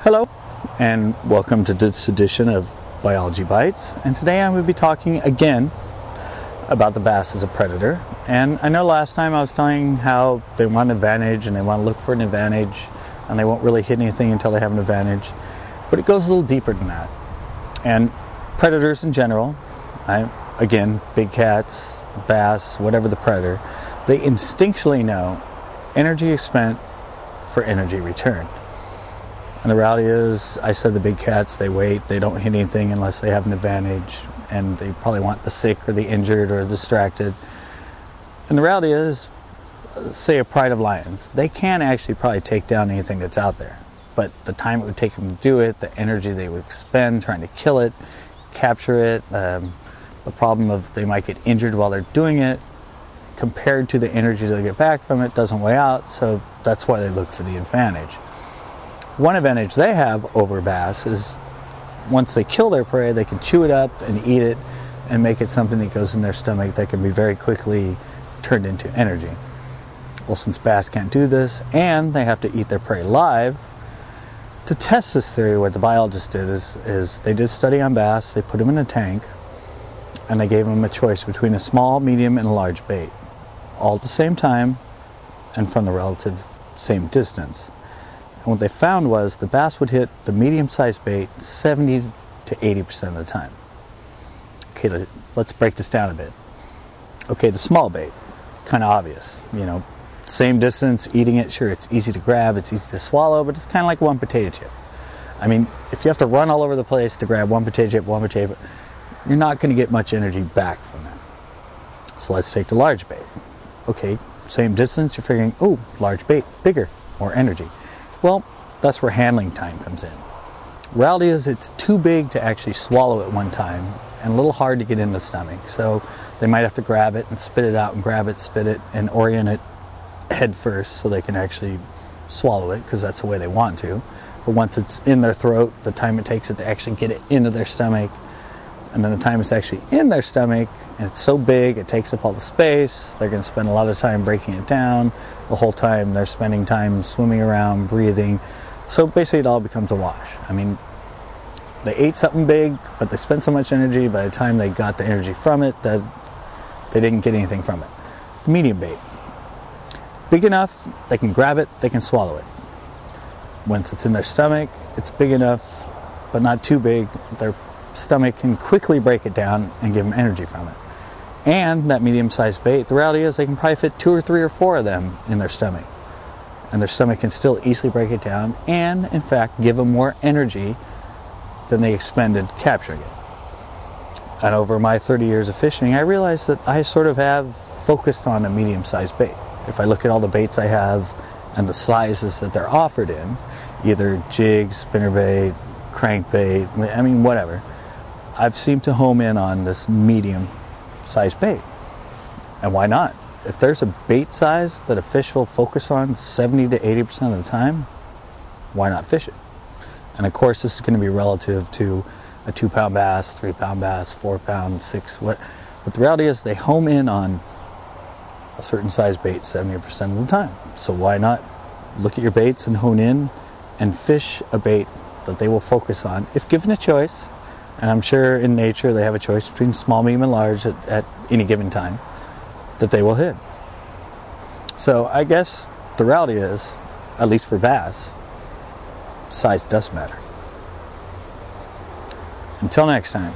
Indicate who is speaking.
Speaker 1: Hello, and welcome to this edition of Biology Bites. And today I'm going to be talking again about the bass as a predator. And I know last time I was telling how they want an advantage and they want to look for an advantage and they won't really hit anything until they have an advantage. But it goes a little deeper than that. And predators in general, again, big cats, bass, whatever the predator, they instinctually know energy expent for energy returned. And the reality is, I said the big cats, they wait, they don't hit anything unless they have an advantage, and they probably want the sick or the injured or distracted. And the reality is, say a pride of lions, they can actually probably take down anything that's out there. But the time it would take them to do it, the energy they would expend trying to kill it, capture it, the problem of they might get injured while they're doing it, compared to the energy they'll get back from it, doesn't weigh out, so that's why they look for the advantage. One advantage they have over bass is once they kill their prey, they can chew it up and eat it and make it something that goes in their stomach that can be very quickly turned into energy. Well, since bass can't do this and they have to eat their prey live, to test this theory, what the biologists did is they did a study on bass, they put them in a tank, and they gave them a choice between a small, medium, and a large bait, all at the same time and from the relative same distance. And what they found was the bass would hit the medium-sized bait 70 to 80% of the time. Okay, let's break this down a bit. Okay, the small bait, kind of obvious. You know, same distance, eating it, sure, it's easy to grab, it's easy to swallow, but it's kind of like one potato chip. I mean, if you have to run all over the place to grab one potato chip, you're not going to get much energy back from that. So let's take the large bait. Okay, same distance, you're figuring, oh, large bait, bigger, more energy. Well, that's where handling time comes in. Reality is it's too big to actually swallow at one time and a little hard to get in the stomach. So they might have to grab it and spit it out and grab it, spit it, and orient it head first so they can actually swallow it because that's the way they want to. But once it's in their throat, the time it takes it to actually get it into their stomach, and then the time it's actually in their stomach, and it's so big, it takes up all the space, they're going to spend a lot of time breaking it down. The whole time they're spending time swimming around, breathing. So basically it all becomes a wash. I mean, they ate something big, but they spent so much energy by the time they got the energy from it that they didn't get anything from it. The medium bait. Big enough, they can grab it, they can swallow it. Once it's in their stomach, it's big enough, but not too big. Their stomach can quickly break it down and give them energy from it. And that medium-sized bait, the reality is they can probably fit 2 or 3 or 4 of them in their stomach. And their stomach can still easily break it down and, in fact, give them more energy than they expended capturing it. And over my 30 years of fishing, I realized that I sort of have focused on a medium-sized bait. If I look at all the baits I have and the sizes that they're offered in, either jig, spinnerbait, crankbait, I mean, whatever, I've seemed to home in on this medium-sized bait. And why not? If there's a bait size that a fish will focus on 70 to 80% of the time, why not fish it? And of course, this is going to be relative to a 2-pound bass, 3-pound bass, 4-pound, 6, what. But the reality is they home in on a certain size bait 70% of the time. So why not look at your baits and hone in and fish a bait that they will focus on if given a choice. And I'm sure in nature they have a choice between small, medium, and large at any given time that they will hit. So I guess the reality is, at least for bass, size does matter. Until next time.